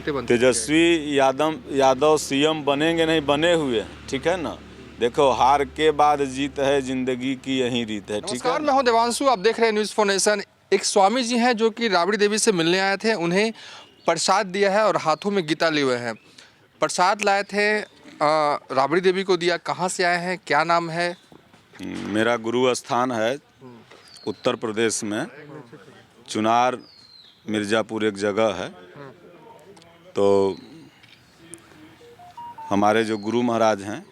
बनते बनते तेजस्वी यादव सीएम बनेंगे नहीं, बने हुए हैं, ठीक है ना। देखो, हार के बाद जीत है, जिंदगी की यही रीत है, ठीक है। नमस्कार, मैं हूं देवांशु, आप देख रहे हैं न्यूज़ फॉर नेशन। एक स्वामी जी हैं जो कि राबड़ी देवी से मिलने आए थे, उन्हें प्रसाद दिया है और हाथों में गीता लिए हुए हैं। प्रसाद लाए थे, राबड़ी देवी को दिया। कहाँ से आए हैं, क्या नाम है? मेरा गुरु स्थान है उत्तर प्रदेश में, चुनार मिर्ज़ापुर एक जगह है। तो हमारे जो गुरु महाराज हैं,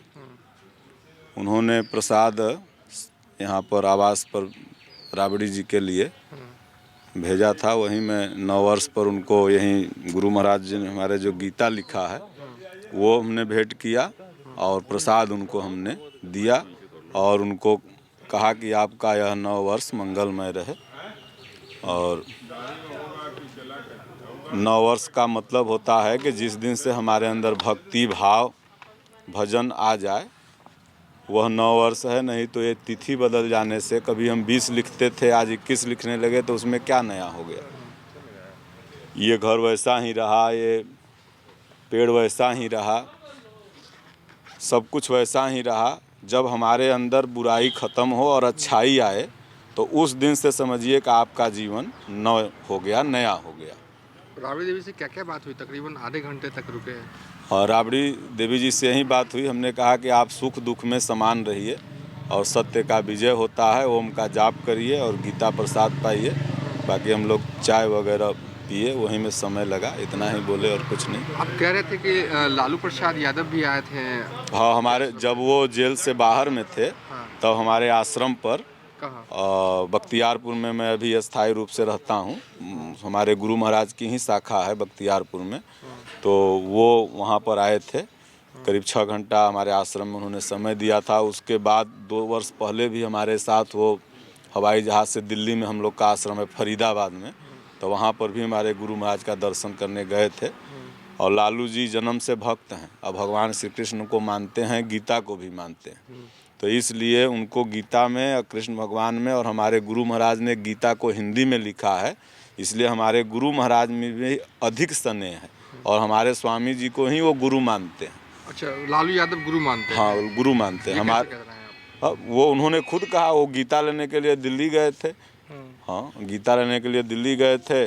उन्होंने प्रसाद यहाँ पर आवास पर राबड़ी जी के लिए भेजा था। वहीं मैं 9 वर्ष पर उनको यहीं गुरु महाराज जी ने हमारे जो गीता लिखा है वो हमने भेंट किया और प्रसाद उनको हमने दिया और उनको कहा कि आपका यह 9 वर्ष मंगलमय रहे। और 9 वर्ष का मतलब होता है कि जिस दिन से हमारे अंदर भक्ति भाव भजन आ जाए वह 9 वर्ष है। नहीं तो ये तिथि बदल जाने से, कभी हम 20 लिखते थे, आज 21 लिखने लगे, तो उसमें क्या नया हो गया। ये घर वैसा ही रहा, ये पेड़ वैसा ही रहा, सब कुछ वैसा ही रहा। जब हमारे अंदर बुराई ख़त्म हो और अच्छाई आए तो उस दिन से समझिए कि आपका जीवन नव हो गया, नया हो गया। राबड़ी देवी से क्या क्या बात हुई? तकरीबन आधे घंटे तक रुके हैं। और राबड़ी देवी जी से यही बात हुई। हमने कहा कि आप सुख दुख में समान रहिए और सत्य का विजय होता है, ओम का जाप करिए और गीता प्रसाद पाइए। बाकी हम लोग चाय वगैरह पिए, वहीं में समय लगा, इतना ही बोले और कुछ नहीं। आप कह रहे थे कि लालू प्रसाद यादव भी आए थे। हाँ, हमारे जब वो जेल से बाहर में थे तब हमारे आश्रम पर, बख्तियारपुर में मैं अभी अस्थायी रूप से रहता हूँ, हमारे गुरु महाराज की ही शाखा है बख्तियारपुर में। तो वो वहाँ पर आए थे, करीब 6 घंटा हमारे आश्रम में उन्होंने समय दिया था। उसके बाद 2 वर्ष पहले भी हमारे साथ वो हवाई जहाज़ से दिल्ली में, हम लोग का आश्रम है फरीदाबाद में, तो वहाँ पर भी हमारे गुरु महाराज का दर्शन करने गए थे। और लालू जी जन्म से भक्त हैं और भगवान श्री कृष्ण को मानते हैं, गीता को भी मानते हैं। तो इसलिए उनको गीता में और कृष्ण भगवान में, और हमारे गुरु महाराज ने गीता को हिंदी में लिखा है, इसलिए हमारे गुरु महाराज में भी अधिक स्नेह है और हमारे स्वामी जी को ही वो गुरु मानते हैं। अच्छा, लालू यादव गुरु मानते हैं? हाँ, गुरु मानते हैं हमारे। वो उन्होंने खुद कहा, वो गीता लेने के लिए दिल्ली गए थे। हाँ, गीता लेने के लिए दिल्ली गए थे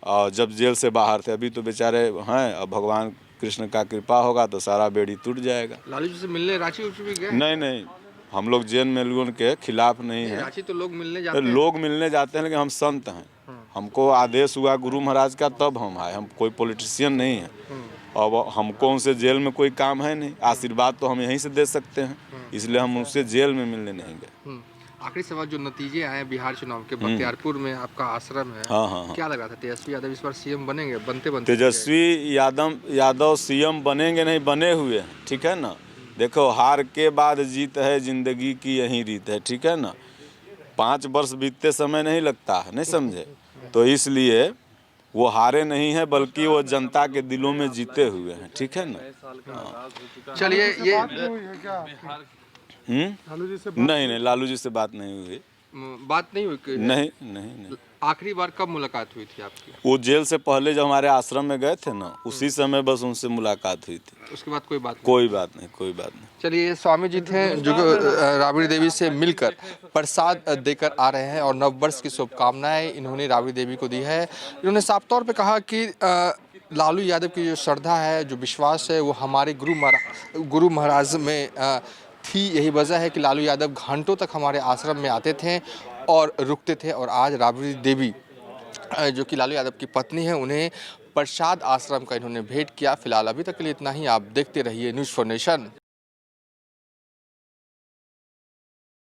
और जब जेल से बाहर थे। अभी तो बेचारे हैं, अब भगवान कृष्ण का कृपा होगा तो सारा बेड़ी टूट जाएगा। लालू जी से मिलने रांची भी गए? नहीं, हम लोग जेल में लोगों के खिलाफ नहीं है। रांची तो लोग मिलने जाते हैं। लोग मिलने जाते हैं, लेकिन हम संत हैं। हमको आदेश हुआ गुरु महाराज का तब हम आए। हम कोई पॉलिटिशियन नहीं है और हमको उनसे जेल में कोई काम है नहीं। आशीर्वाद तो हम यहीं से दे सकते हैं, इसलिए हम उनसे जेल में मिलने नहीं गए। आखिरी सवाल, जो नतीजे आए बिहार चुनाव के, बख्तियारपुर में आपका आश्रम है, हाँ। क्या लगा था तेजस्वी यादव इस बार सीएम बनेंगे? बनते तेजस्वी यादव सीएम बनेंगे नहीं, बने हुए हैं, ठीक है ना। देखो, हार के बाद जीत है, जिंदगी की यही रीत है, ठीक है ना। 5 वर्ष बीतते समय नहीं लगता है, नहीं समझे। तो इसलिए वो हारे नहीं है, बल्कि वो जनता के दिलों में जीते हुए हैं, ठीक है ना। चलिए, ये नहीं, लालू जी से बात नहीं हुई। बात नहीं हुई? नहीं। आखिरी बार कब मुलाकात हुई थी आपकी? वो जेल से पहले जब हमारे आश्रम में गए थे ना, उसी समय बस उनसे मुलाकात हुई थी। उसके बाद कोई बात नहीं? चलिए, स्वामी जी थे जो राबड़ी देवी से मिलकर प्रसाद देकर आ रहे हैं और नववर्ष की शुभकामनाएं इन्होंने राबड़ी देवी को दी है। इन्होंने साफ तौर पे कहा कि लालू यादव की जो श्रद्धा है, जो विश्वास है, वो हमारे गुरु महाराज में थी। यही वजह है कि लालू यादव घंटों तक हमारे आश्रम में आते थे और रुकते थे। और आज राबड़ी देवी जो कि लालू यादव की पत्नी है, उन्हें प्रसाद आश्रम का इन्होंने भेंट किया। फिलहाल अभी तक के लिए इतना ही। आप देखते रहिए न्यूज़ फॉर नेशन।